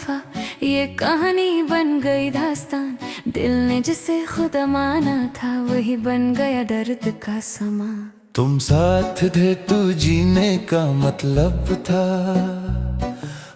बेवफा ये कहानी बन गई दास्तान। दिल ने जिसे खुदा माना था वही बन गया दर्द का समा। तुम साथ थे तू जीने का मतलब था,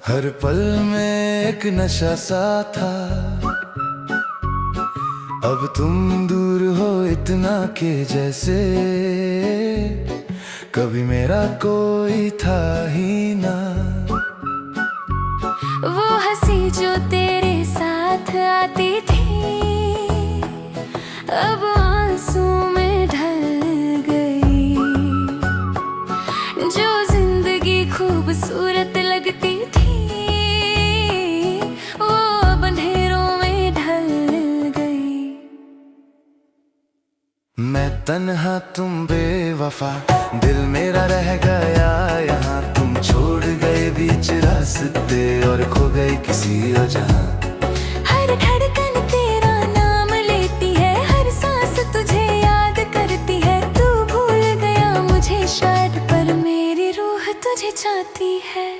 हर पल में एक नशा सा था। अब तुम दूर हो इतना के जैसे कभी मेरा कोई था ही ना। वो हंसी जो तेरे साथ आती थी अब आंसू में ढल गई। जो जिंदगी खूबसूरत लगती थी वो अब अंधेरों में ढल गई। मैं तन्हा तुम बेवफा, दिल मेरा रह गया यहाँ। तुम छोड़ गए बीच रास्ते और खो गए किसी और जहाँ। हर धड़कन तेरा नाम लेती है, हर सांस तुझे याद करती है। तू भूल गया मुझे शायद, पर मेरी रूह तुझे चाहती है।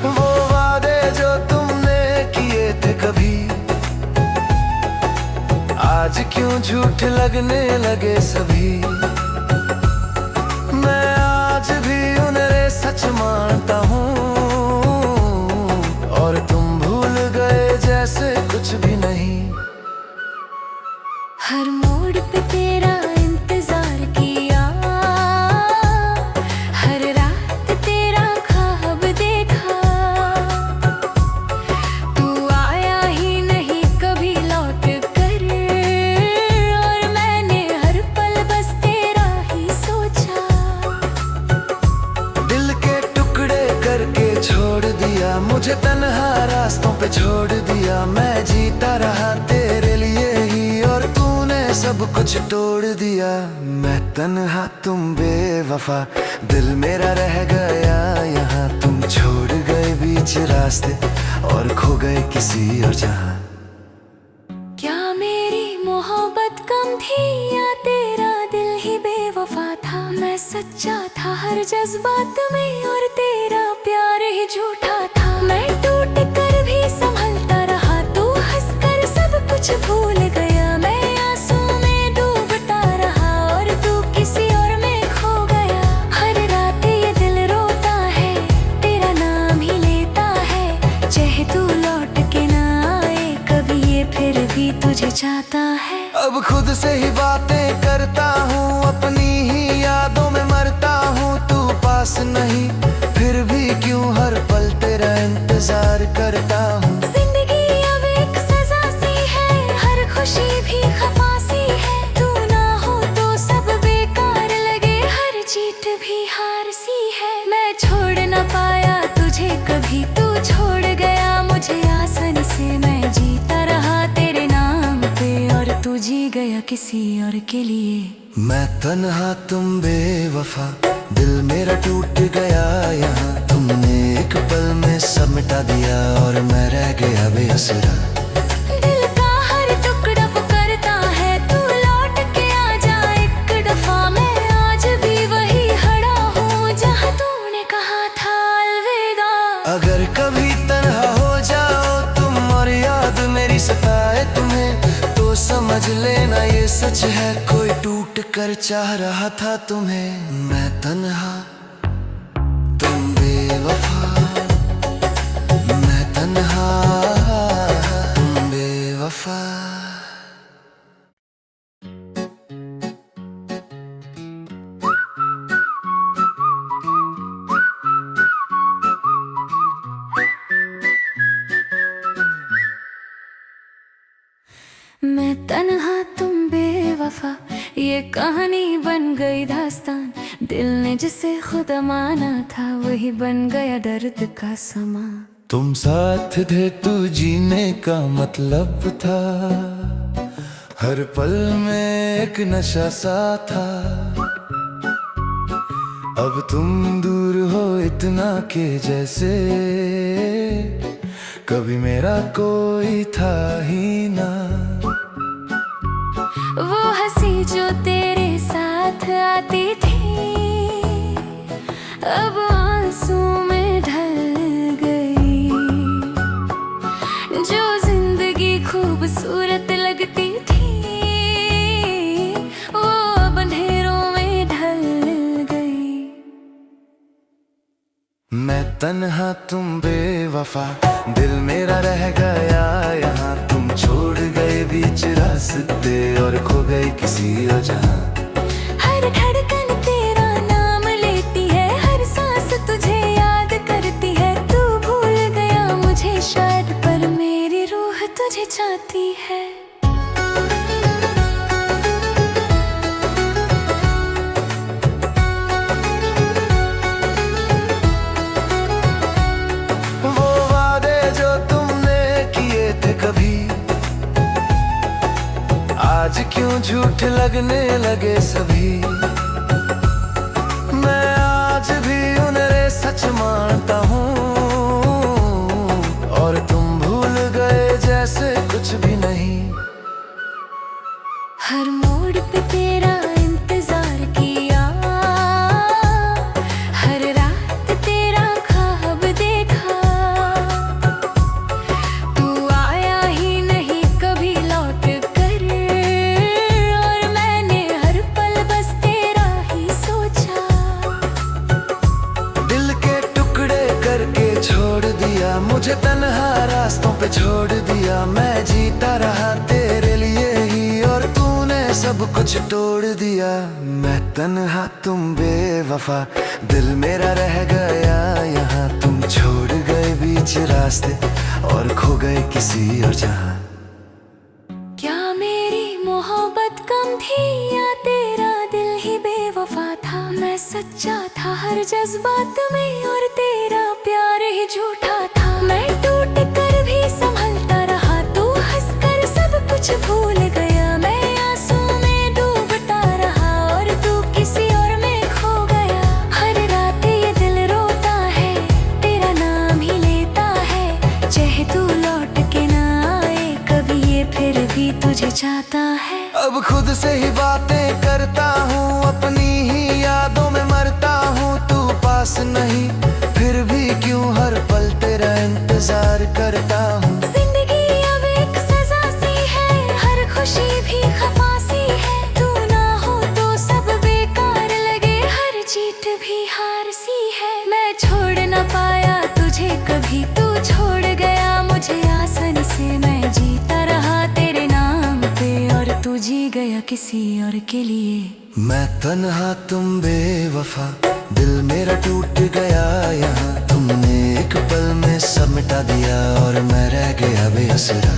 वो वादे जो तुमने किए थे कभी आज क्यों झूठ लगने लगे सभी। मैं आज भी उन्हें सच मानता हूँ और तुम भूल गए जैसे कुछ भी नहीं। हर मोड़ पे तेरा इंतजार किया, हर रात तेरा ख्वाब देखा। तू आया ही नहीं कभी लौट कर और मैंने हर पल बस तेरा ही सोचा। दिल के टुकड़े करके छोड़ दिया मुझे, तन्हा रास्तों पे छोड़ दिया। मैं जीता रहा तेरे लिए ही और तूने सब कुछ तोड़ दिया। मैं तन्हा तुम बेवफा, दिल मेरा रह गया यहाँ। तुम छोड़ गए बीच रास्ते और खो गए किसी और जहाँ। क्या मेरी मोहब्बत कम थी या तेरा दिल ही बेवफा था। मैं सच्चा था हर जज्बात में और तेरा प्यार ही झूठा था। मैं टूट कर भी संभलता रहा, तू हंस कर सब कुछ भूल गया। मैं आंसू में डूबता रहा और तू किसी और में खो गया। हर रात ये दिल रोता है, तेरा नाम ही लेता है। चाहे तू लौट के ना आए कभी ये फिर भी तुझे चाहता है। अब खुद से ही बातें करता हूँ, अपनी ही यादों में मरता हूँ। तू पास नहीं फिर भी क्यों हर पल तेरा इंतजार करता हूँ। जिंदगी अब एक सजा सी है, हर खुशी भी खफा सी है। तू ना हो तो सब बेकार लगे, हर जीत भी हार सी है। मैं छोड़ ना पाया तुझे कभी, तू छोड़ गया मुझे आसानी से। मैं जीता रहा तेरे नाम पे और तू जी गया किसी और के लिए। मैं तन्हा तुम बेवफा, दिल मेरा टूट गया यहाँ। तुमने एक पल में सब मिटा दिया और मैं रह गया बेअसरा। दिल का हर टुकड़ा पुकारता है, तू लौट के आ जा एक दफा। मैं आज भी वही खड़ा हूँ जहाँ तूने कहा था अलविदा। अगर कभी तन्हा हो जाओ तुम और याद मेरी सताए तुम्हें, तो समझ लेना ये सच है कोई टूट कर चाह रहा था तुम्हें। मैं तन्हा तुम बेवफा, मैं तन्हा तुम बेवफा। मैं तन्हा तुम बेवफा ये कहानी बन गई दास्तान। दिल ने जिसे खुदा माना था वही बन गया दर्द का समा। तुम साथ थे तू जीने का मतलब था, हर पल में एक नशा सा था। अब तुम दूर हो इतना के जैसे कभी मेरा कोई था ही ना। वो आती थी अब आंसू में ढल गई। जो जिंदगी खूबसूरत लगती थी वो अब अंधेरों में ढल गई। मैं तन्हा तुम बेवफा, दिल मेरा रह गया यहाँ। तुम छोड़ गए बीच रास्ते और खो गए किसी और जहाँ। हर धड़कन तेरा नाम लेती है, हर सांस तुझे याद करती है। तू भूल गया मुझे शायद, पर मेरी रूह तुझे चाहती है। वो वादे जो तुमने किए थे कभी, आज क्यों झूठ लगने लगे सभी। मैं आज भी उन्हें सच मानता हूँ और तुम भूल गए जैसे कुछ भी नहीं। हर मोड़ पे तेरा इंतजार किया, हर रात तेरा ख्वाब देखा। तू आया ही नहीं कभी लौट कर, और मैंने हर पल बस तेरा ही सोचा। दिल के टुकड़े करके छोड़ दिया मुझे, तन्हा रास्तों पे छोड़ दिया। मैं जीता रहा तेरे लिए ही और तूने सब कुछ तोड़ दिया। मैं तन्हा तुम बेवफा, दिल मेरा रह गया यहाँ। तुम छोड़ गए बीच रास्ते और खो गए किसी और जहाँ। क्या मेरी मोहब्बत कम थी या तेरा दिल ही बेवफा था। मैं सच्चा था हर जज्बात में और तेरा प्यार ही झूठा था। मैं टूट कर भी संभलता रहा, तू हंस कर सब कुछ भूल गया। मैं आंसू में डूबता रहा और तू किसी और में खो गया। हर रात ये दिल रोता है, तेरा नाम ही लेता है। चाहे तू लौट के ना आए कभी, ये फिर भी तुझे चाहता है। अब खुद से ही बातें करता हूँ, अपनी ही यादों में मरता हूँ। तू पास नहीं फिर भी क्यों हर पल तेरा इंतजार करता हूँ। जिंदगी अब एक सजा सी है, हर खुशी भी खफा सी है। तू ना हो तो सब बेकार लगे, हर जीत भी हार सी है। मैं छोड़ ना पाया तुझे कभी, तू छोड़ गया मुझे आसानी से। मैं जीता रहा तेरे नाम पे और तू जी गया किसी और के लिए। मैं तन्हा तुम बेवफा, दिल मेरा टूट गया यहाँ। तुमने एक पल में सब मिटा दिया और मैं रह गया बेअसरा।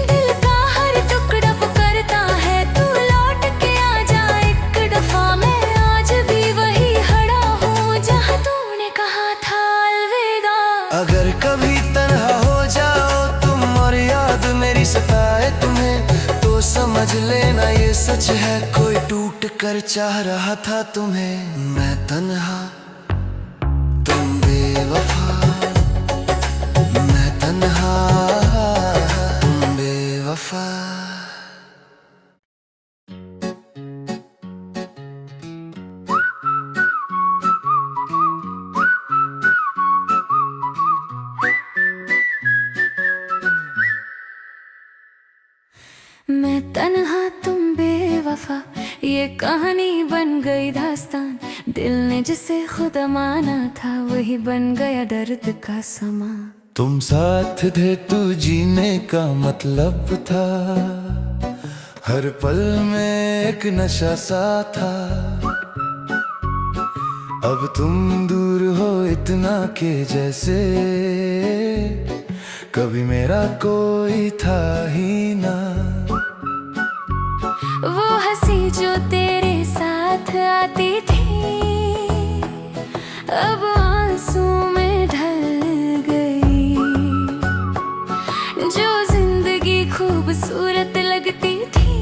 दिल का हर टुकड़ा पुकारता है, तू लौट के आ जा एक दफा। मैं आज भी वही खड़ा हूँ जहाँ तूने कहा था अलविदा। अगर कभी तन्हा हो जाओ तुम और याद मेरी सताए तुम्हें, तो समझ लेना ये सच है, कोई टूट कर चाह रहा था तुम्हें। मैं तन्हा तुम बेवफा, मैं तन्हा तुम बेवफा। मैं तन्हा तुम बेवफा, ये कहानी बन गई दास्तान। दिल ने जिसे खुदा माना था वही बन गया दर्द का समा। तुम साथ थे तू जीने का मतलब था, हर पल में एक नशा सा था। अब तुम दूर हो इतना के जैसे कभी मेरा कोई था ही ना। वो हंसी जो तेरे साथ आती थी अब आंसू में ढल गई। जो जिंदगी खूबसूरत लगती थी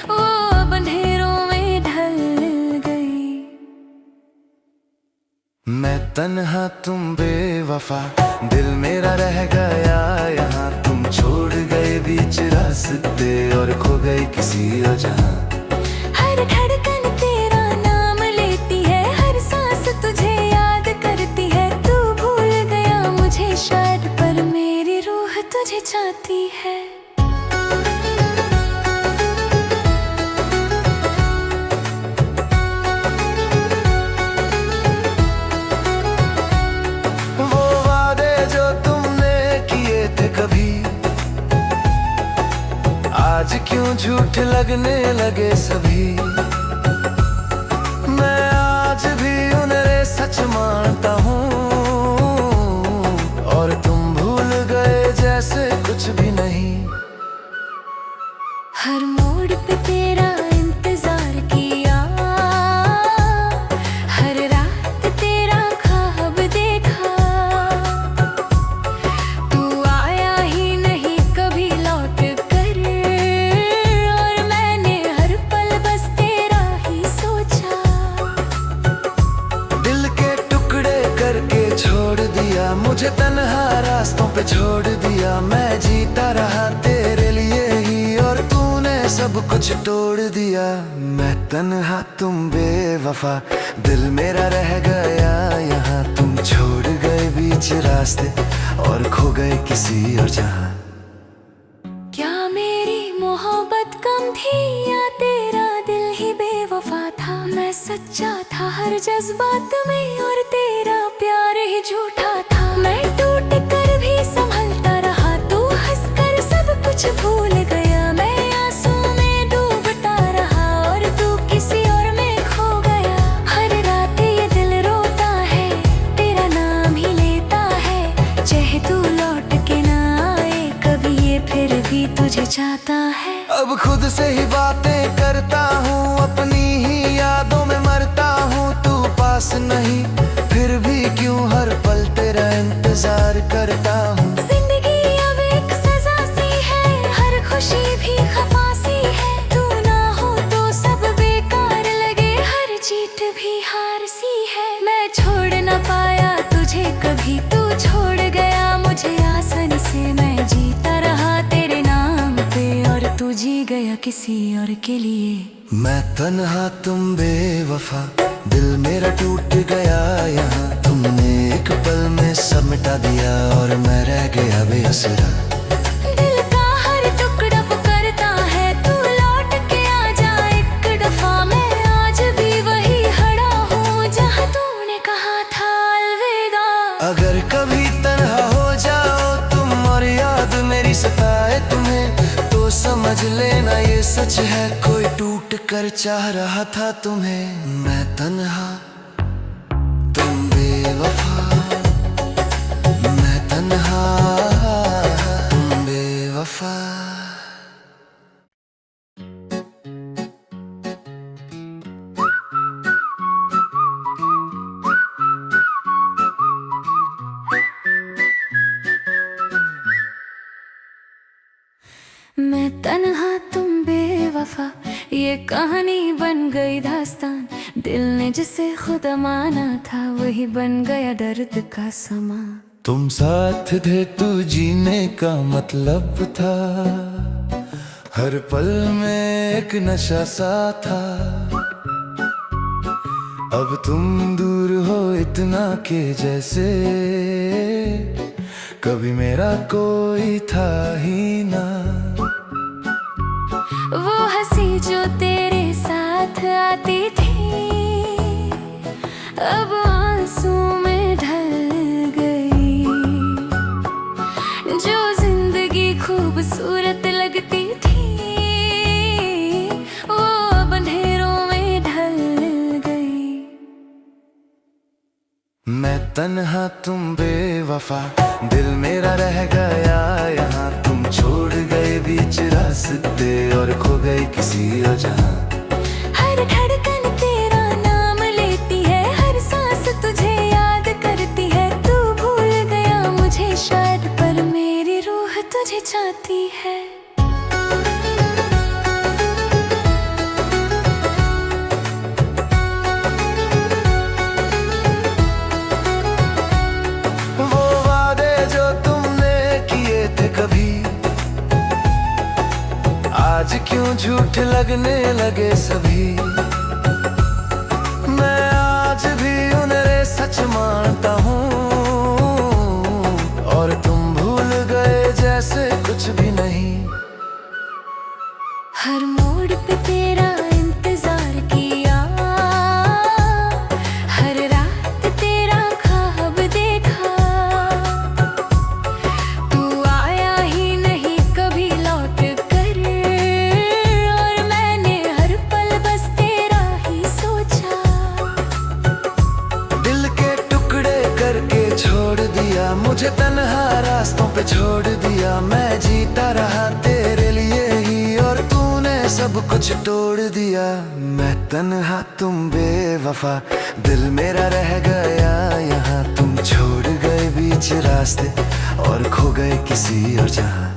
वो अब अंधेरों में ढल गई। मैं तन्हा तुम बेवफा, दिल मेरा रह गया यहाँ। तुम छोड़ गए बीच रास्ते और खो गए किसी और जहाँ। हर हर धड़कन तेरा नाम लेती है, हर सांस तुझे याद करती है। तू भूल गया मुझे शायद, पर मेरी रूह तुझे चाहती है। वो वादे जो तुमने किए थे कभी, आज क्यों झूठ लगने लगे सभी। मैं आज भी उन्हें सच मानता हूँ, और तुम भूल गए जैसे कुछ भी नहीं। हर मोड़ पे तेरा इंतजार किया, हर रात तेरा ख्वाब देखा। तू आया ही नहीं कभी लौट कर, और मैंने हर पल बस तेरा ही सोचा। दिल के टुकड़े करके छोड़ दिया, मुझे तन्हा रास्तों पे छोड़ दिया। मैं जीता रहा तेरे लिए ही, और तूने सब कुछ तोड़ दिया। मैं तन्हा तुम बेवफा, दिल मेरा रह गया यहाँ। तुम छोड़ गए बीच रास्ते और खो गए किसी और जहाँ। क्या मेरी मोहब्बत कम थी या तेरा दिल ही बेवफा था। मैं सच्चा था हर जज्बात में, और तेरा प्यार ही झूठा था। मैं टूट कर भी संभलता रहा, तू हंस कर सब कुछ भूल गया। मैं आंसू में डूबता रहा, और तू किसी और में खो गया। हर रात ये दिल रोता है, तेरा नाम ही लेता है। चाहे तू लौट के ना आए कभी, ये फिर भी तुझे चाहता है। अब खुद से ही बातें करता हूँ, अपनी ही यादों में मरता हूँ। तू पास नहीं फिर भी क्यों हर पल तेरा इंतजार करता हूँ। जिंदगी अब एक सजा सी है, हर खुशी भी खफा सी है। तू ना हो तो सब बेकार लगे, हर जीत भी हार सी है। मैं छोड़ ना पाया तुझे कभी, तू छोड़ गया मुझे आसानी से। मैं जीता रहा तेरे नाम पे, और तू जी गया किसी और के लिए। मैं तन्हा तुम बेवफा, दिल मेरा टूट गया यहाँ। तुमने एक पल में सब मिटा दिया, और मैं रह गया बेअसरा। दिल का हर टुकड़ा पुकारता है, तू लौट के आ जा एक दफा। मैं आज भी वही खड़ा हूँ जहाँ तूने कहा था अलविदा। अगर कभी तन्हा हो जाओ तुम, और याद मेरी सताए तुम्हें, तो समझ लेना ये सच है। कोई टूट कर चाह रहा था तुम्हें। मैं तन्हा तुम बेवफा, मैं तन्हा तुम बेवफा। मैं तन्हा तुम बेवफा, ये कहानी बन गई दास्तान। दिल ने जिसे खुदा माना था, वही बन गया दर्द का समा। तुम साथ थे तो जीने का मतलब था, हर पल में एक नशा सा था। अब तुम दूर हो इतना के जैसे कभी मेरा कोई था ही ना। वो हंसी जो तेरे साथ आती थी, अब आंसू में ढल गई। जो जिंदगी खूबसूरत लगती थी, वो अब अंधेरों में ढल गई। मैं तन्हा तुम बेवफा, दिल मेरा रह गया यहाँ। तुम छोड़ गए बीच रास्ते और खो गए किसी और जहाँ। हर धड़कन तेरा नाम लेती है, हर सांस तुझे याद करती है। तू भूल गया मुझे शायद, पर मेरी रूह तुझे चाहती है। वो वादे जो तुमने किए थे कभी, आज क्यों झूठ लगने लगे सभी। मैं आज भी उन्हें सच मानता हूँ, और तुम भूल गए जैसे कुछ भी नहीं। हर मोड़ पे तेरा इंतजार किया, हर रात तेरा ख्वाब देखा। तू आया ही नहीं कभी लौट कर, और मैंने हर पल बस तेरा ही सोचा। दिल के टुकड़े करके छोड़ दिया, मुझे तन्हा रास्तों पे छोड़ दिया। मैं जीता रहा तेरे लिए ही, और तूने सब कुछ तोड़ दिया। मैं तन्हा तुम बेवफा, दिल मेरा रह गया यहाँ। तुम छोड़ गए बीच रास्ते और खो गए किसी और जहाँ।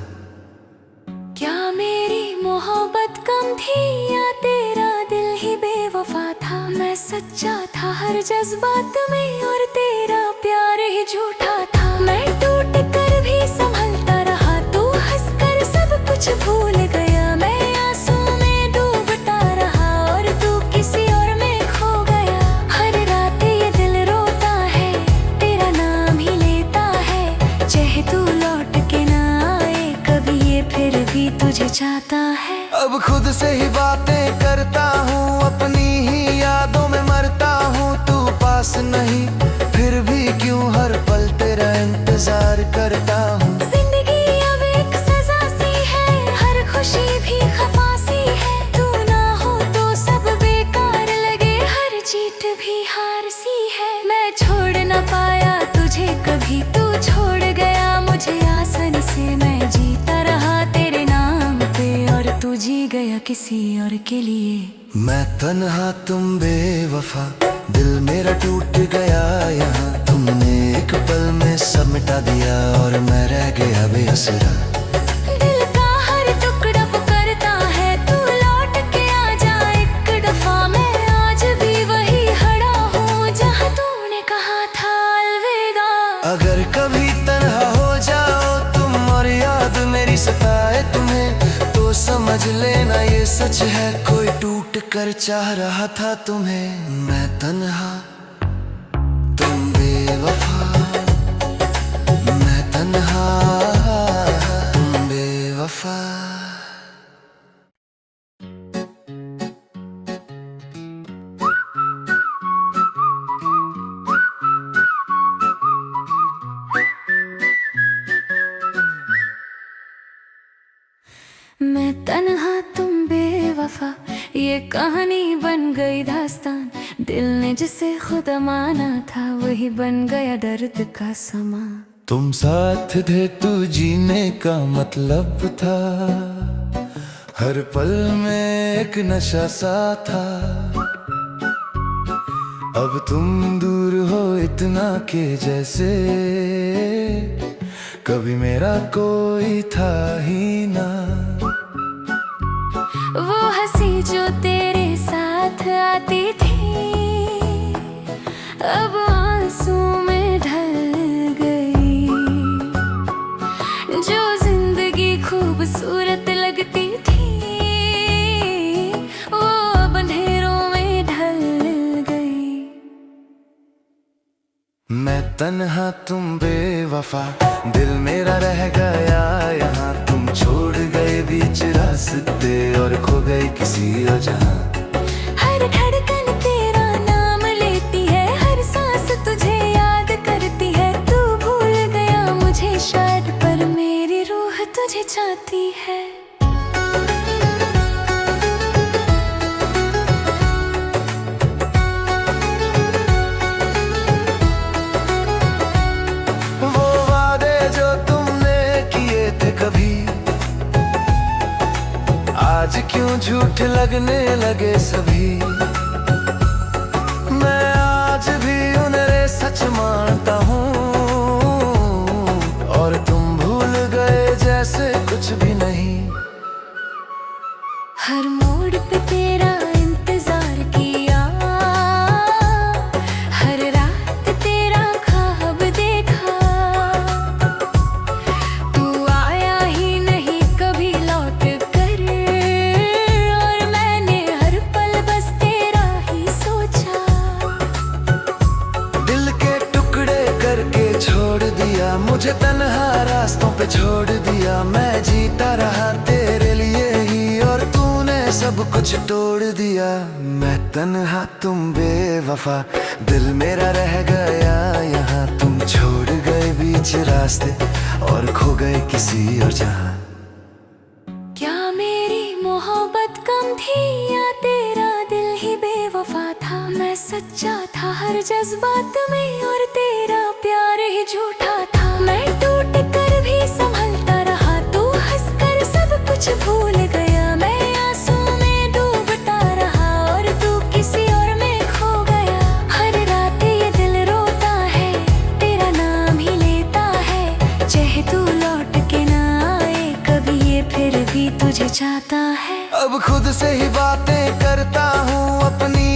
क्या मेरी मोहब्बत कम थी या तेरा दिल ही बेवफा था। मैं सच्चा था हर जज्बात में, और तेरा प्यार ही झूठा था। मैं टूट कर भी संभलता रहा, तू हंस कर सब कुछ भूल गया। मैं आंसू में डूबता रहा, और तू किसी और में खो गया। हर रात ये दिल रोता है, तेरा नाम ही लेता है। चाहे तू लौट के ना आए कभी, ये फिर भी तुझे चाहता है। अब खुद से ही बातें करता हूँ, अपनी ही यादों में मरता हूँ। तू पास नहीं फिर भी क्यों हर पल तेरा इंतजार करता हूँ। जिंदगी अब एक सजा सी है, हर खुशी भी खफा सी है। तू ना हो तो सब बेकार लगे, हर जीत भी हार सी है। मैं छोड़ ना पाया तुझे कभी, तू छोड़ गया मुझे आसानी से। मैं जीता रहा तेरे नाम पे, और तू जी गया किसी और के लिए। मैं तन्हा तुम बेवफा, दिल मेरा टूट गया यहाँ। तुमने एक पल में सब मिटा दिया, और मैं रह गया बेअसरा। दिल का हर टुकड़ा पुकारता है, तू लौट के आ जा एक दफा। मैं आज भी वही खड़ा हूँ जहाँ तूने कहा था अलविदा। अगर कभी तन्हा हो जाओ तुम, और याद मेरी सताए तुम्हें, तो समझ लेना ये सच है। कोई टूट कर चाह रहा था तुम्हें। मैं तन्हा तुम बेवफा, मैं तन्हा तुम बेवफा। मैं तन्हा तुम बेवफा, ये कहानी बन गई दास्तान। दिल ने जिसे खुदा माना था, वही बन गया दर्द का समा। तुम साथ थे तो जीने का मतलब था, हर पल में एक नशा सा था। अब तुम दूर हो इतना के जैसे कभी मेरा कोई था ही ना। वो हंसी जो तेरे साथ आती थी, अब आंसू में ढल गई। जो जिंदगी खूबसूरत लगती थी, वो अब अंधेरों में ढल गई। मैं तन्हा तुम बेवफा, दिल मेरा रह गया यहाँ। तुम छोड़ गए बीच रास्ते और खो गए किसी और जहाँ। हर धड़कन तेरा नाम लेती है, हर सांस तुझे याद करती है। तू भूल गया मुझे शायद, पर मेरी रूह तुझे चाहती है। वो वादे जो तुमने किए थे कभी, आज क्यों झूठ लगने लगे सभी। मैं आज भी उन्हें सच मानता हूँ, और तुम भूल गए जैसे कुछ भी नहीं। हर मोड़ पे तेरा इंतजार किया, हर रात तेरा ख्वाब देखा। तू आया ही नहीं कभी लौट कर, सब कुछ तोड़ दिया। मैं तन्हा तुम बेवफा, दिल मेरा रह गया यहाँ। तुम छोड़ गए बीच रास्ते और खो गए किसी और जहाँ। क्या मेरी मोहब्बत कम थी या तेरा दिल ही बेवफा था? मैं सच्चा था हर जज्बात में और तेरा प्यार ही झूठा था। मैं टूट कर भी संभलता रहा, तू हंस कर सब कुछ भूल गया। मैं आंसू में डूबता रहा और तू किसी और में खो गया। हर रात ये दिल रोता है, तेरा नाम ही लेता है। चाहे तू लौट के ना आए कभी, ये फिर भी तुझे चाहता है। अब खुद से ही बातें करता हूँ, अपनी